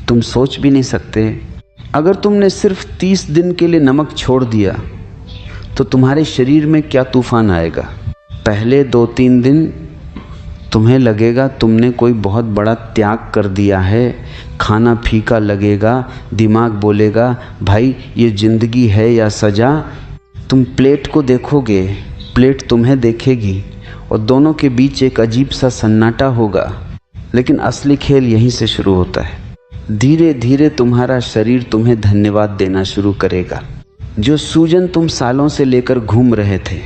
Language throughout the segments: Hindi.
तुम सोच भी नहीं सकते, अगर तुमने सिर्फ 30 दिन के लिए नमक छोड़ दिया तो तुम्हारे शरीर में क्या तूफान आएगा। पहले 2-3 दिन तुम्हें लगेगा तुमने कोई बहुत बड़ा त्याग कर दिया है, खाना फीका लगेगा, दिमाग बोलेगा भाई ये ज़िंदगी है या सज़ा। तुम प्लेट को देखोगे, प्लेट तुम्हें देखेगी और दोनों के बीच एक अजीब सा सन्नाटा होगा। लेकिन असली खेल यहीं से शुरू होता है। धीरे धीरे तुम्हारा शरीर तुम्हें धन्यवाद देना शुरू करेगा। जो सूजन तुम सालों से लेकर घूम रहे थे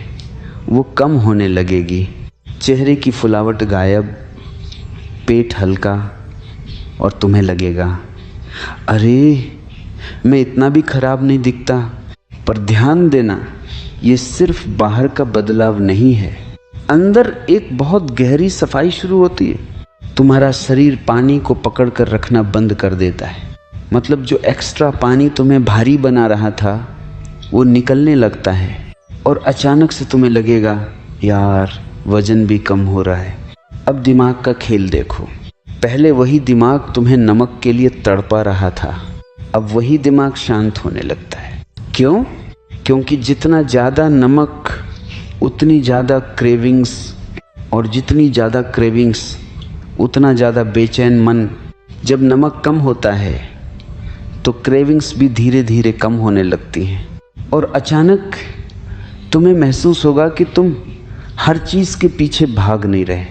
वो कम होने लगेगी, चेहरे की फुलावट गायब, पेट हल्का, और तुम्हें लगेगा अरे मैं इतना भी खराब नहीं दिखता। पर ध्यान देना, ये सिर्फ बाहर का बदलाव नहीं है, अंदर एक बहुत गहरी सफाई शुरू होती है। तुम्हारा शरीर पानी को पकड़ कर रखना बंद कर देता है। मतलब जो एक्स्ट्रा पानी तुम्हें भारी बना रहा था वो निकलने लगता है और अचानक से तुम्हें लगेगा यार वजन भी कम हो रहा है। अब दिमाग का खेल देखो। पहले वही दिमाग तुम्हें नमक के लिए तड़पा रहा था, अब वही दिमाग शांत होने लगता है। क्यों? क्योंकि जितना ज़्यादा नमक उतनी ज़्यादा क्रेविंग्स, और जितनी ज़्यादा क्रेविंग्स उतना ज़्यादा बेचैन मन। जब नमक कम होता है तो क्रेविंग्स भी धीरे धीरे कम होने लगती हैं और अचानक तुम्हें महसूस होगा कि तुम हर चीज़ के पीछे भाग नहीं रहे,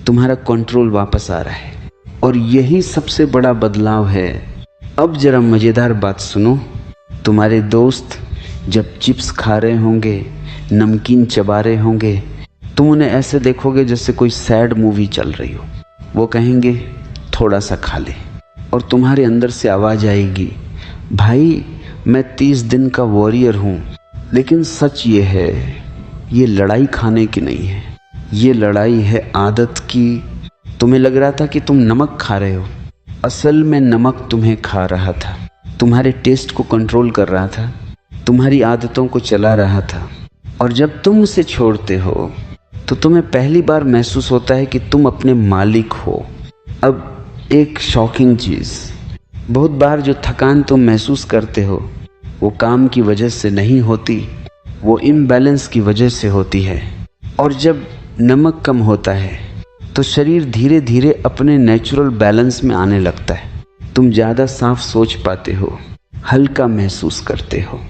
तुम्हारा कंट्रोल वापस आ रहा है। और यही सबसे बड़ा बदलाव है। अब जरा मज़ेदार बात सुनो। तुम्हारे दोस्त जब चिप्स खा रहे होंगे, नमकीन चबा रहे होंगे, तुम उन्हें ऐसे देखोगे जैसे कोई सैड मूवी चल रही हो। वो कहेंगे थोड़ा सा खा ले, और तुम्हारे अंदर से आवाज़ आएगी भाई मैं 30 दिन का वॉरियर हूँ। लेकिन सच ये है, ये लड़ाई खाने की नहीं है, ये लड़ाई है आदत की। तुम्हें लग रहा था कि तुम नमक खा रहे हो, असल में नमक तुम्हें खा रहा था, तुम्हारे टेस्ट को कंट्रोल कर रहा था, तुम्हारी आदतों को चला रहा था। और जब तुम उसे छोड़ते हो तो तुम्हें पहली बार महसूस होता है कि तुम अपने मालिक हो। अब एक शॉकिंग चीज़, बहुत बार जो थकान तुम महसूस करते हो वो काम की वजह से नहीं होती, वो इम्बैलेंस की वजह से होती है। और जब नमक कम होता है तो शरीर धीरे धीरे अपने नेचुरल बैलेंस में आने लगता है। तुम ज़्यादा साफ सोच पाते हो, हल्का महसूस करते हो,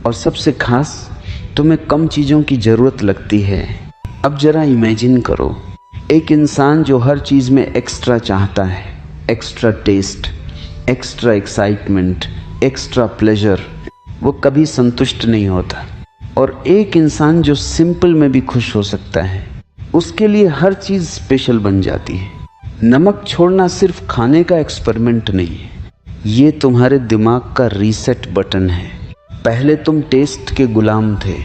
और सबसे खास तुम्हें कम चीज़ों की ज़रूरत लगती है। अब ज़रा इमेजिन करो, एक इंसान जो हर चीज़ में एक्स्ट्रा चाहता है, extra taste, extra excitement, extra pleasure, वो कभी संतुष्ट नहीं होता। और एक इंसान जो सिंपल में भी खुश हो सकता है, उसके लिए हर चीज़ स्पेशल बन जाती है। नमक छोड़ना सिर्फ खाने का एक्सपेरिमेंट नहीं है, ये तुम्हारे दिमाग का रीसेट बटन है। पहले तुम टेस्ट के गुलाम थे,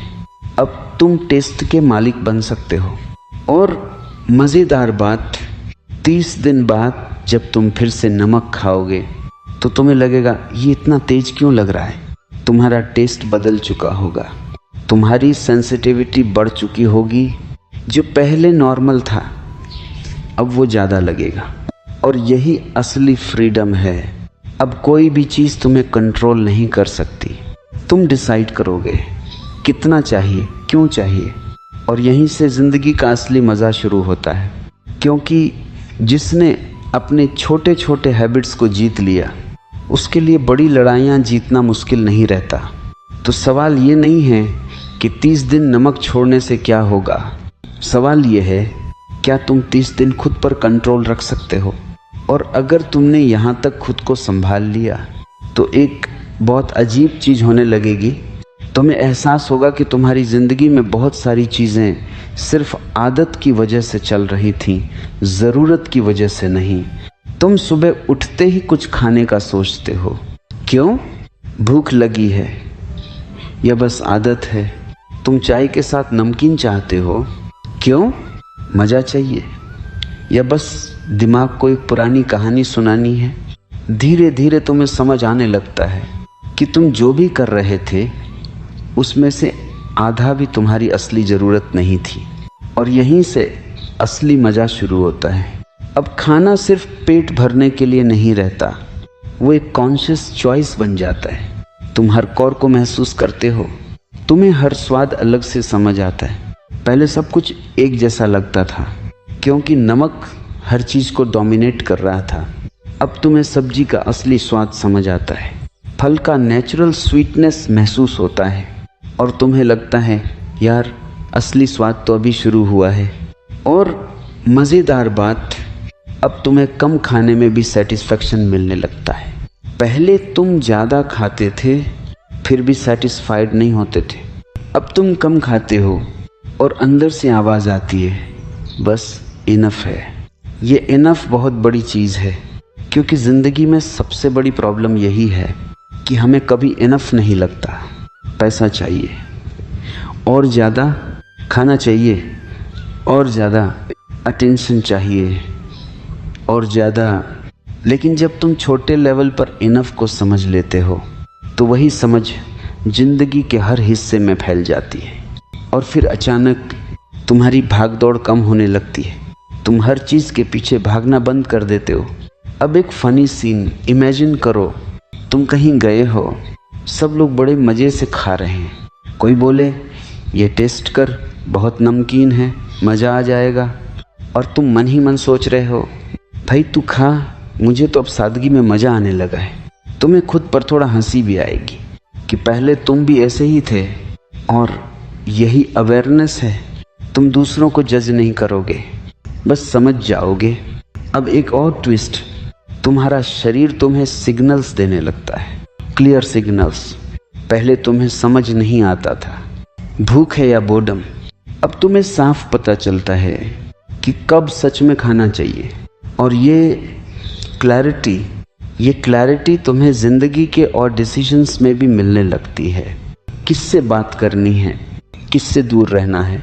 अब तुम टेस्ट के मालिक बन सकते हो। और मज़ेदार बात, 30 दिन बाद जब तुम फिर से नमक खाओगे तो तुम्हें लगेगा ये इतना तेज क्यों लग रहा है। तुम्हारा टेस्ट बदल चुका होगा, तुम्हारी सेंसिटिविटी बढ़ चुकी होगी। जो पहले नॉर्मल था अब वो ज़्यादा लगेगा। और यही असली फ्रीडम है। अब कोई भी चीज़ तुम्हें कंट्रोल नहीं कर सकती। तुम डिसाइड करोगे कितना चाहिए, क्यों चाहिए, और यहीं से ज़िंदगी का असली मज़ा शुरू होता है। क्योंकि जिसने अपने छोटे छोटे हैबिट्स को जीत लिया उसके लिए बड़ी लड़ाइयाँ जीतना मुश्किल नहीं रहता। तो सवाल ये नहीं है कि 30 दिन नमक छोड़ने से क्या होगा, सवाल ये है क्या तुम 30 दिन खुद पर कंट्रोल रख सकते हो। और अगर तुमने यहाँ तक खुद को संभाल लिया तो एक बहुत अजीब चीज़ होने लगेगी। तुम्हें एहसास होगा कि तुम्हारी ज़िंदगी में बहुत सारी चीज़ें सिर्फ आदत की वजह से चल रही थीं, ज़रूरत की वजह से नहीं। तुम सुबह उठते ही कुछ खाने का सोचते हो, क्यों? भूख लगी है या बस आदत है। तुम चाय के साथ नमकीन चाहते हो, क्यों? मज़ा चाहिए या बस दिमाग को एक पुरानी कहानी सुनानी है। धीरे धीरे तुम्हें समझ आने लगता है कि तुम जो भी कर रहे थे उसमें से आधा भी तुम्हारी असली ज़रूरत नहीं थी। और यहीं से असली मज़ा शुरू होता है। अब खाना सिर्फ पेट भरने के लिए नहीं रहता, वो एक कॉन्शियस चॉइस बन जाता है। तुम हर कौर को महसूस करते हो, तुम्हें हर स्वाद अलग से समझ आता है। पहले सब कुछ एक जैसा लगता था क्योंकि नमक हर चीज़ को डोमिनेट कर रहा था। अब तुम्हें सब्जी का असली स्वाद समझ आता है, फल का नेचुरल स्वीटनेस महसूस होता है और तुम्हें लगता है यार असली स्वाद तो अभी शुरू हुआ है। और मज़ेदार बात, अब तुम्हें कम खाने में भी सेटिस्फेक्शन मिलने लगता है। पहले तुम ज़्यादा खाते थे फिर भी सेटिस्फाइड नहीं होते थे। अब तुम कम खाते हो और अंदर से आवाज़ आती है बस इनफ है। ये इनफ बहुत बड़ी चीज़ है, क्योंकि ज़िंदगी में सबसे बड़ी प्रॉब्लम यही है कि हमें कभी इनफ नहीं लगता। पैसा चाहिए और ज़्यादा, खाना चाहिए और ज़्यादा, अटेंशन चाहिए और ज़्यादा। लेकिन जब तुम छोटे लेवल पर इनफ को समझ लेते हो तो वही समझ ज़िंदगी के हर हिस्से में फैल जाती है और फिर अचानक तुम्हारी भागदौड़ कम होने लगती है। तुम हर चीज़ के पीछे भागना बंद कर देते हो। अब एक फ़नी सीन इमेजिन करो, तुम कहीं गए हो, सब लोग बड़े मज़े से खा रहे हैं। कोई बोले ये टेस्ट कर, बहुत नमकीन है, मज़ा आ जाएगा। और तुम मन ही मन सोच रहे हो भाई तू खा, मुझे तो अब सादगी में मज़ा आने लगा है। तुम्हें खुद पर थोड़ा हंसी भी आएगी कि पहले तुम भी ऐसे ही थे। और यही अवेयरनेस है, तुम दूसरों को जज नहीं करोगे, बस समझ जाओगे। अब एक और ट्विस्ट, तुम्हारा शरीर तुम्हें सिग्नल्स देने लगता है, क्लियर सिग्नल्स। पहले तुम्हें समझ नहीं आता था भूख है या बोर्डम, अब तुम्हें साफ पता चलता है कि कब सच में खाना चाहिए। और ये क्लैरिटी तुम्हें ज़िंदगी के और डिसीजंस में भी मिलने लगती है। किससे बात करनी है, किससे दूर रहना है,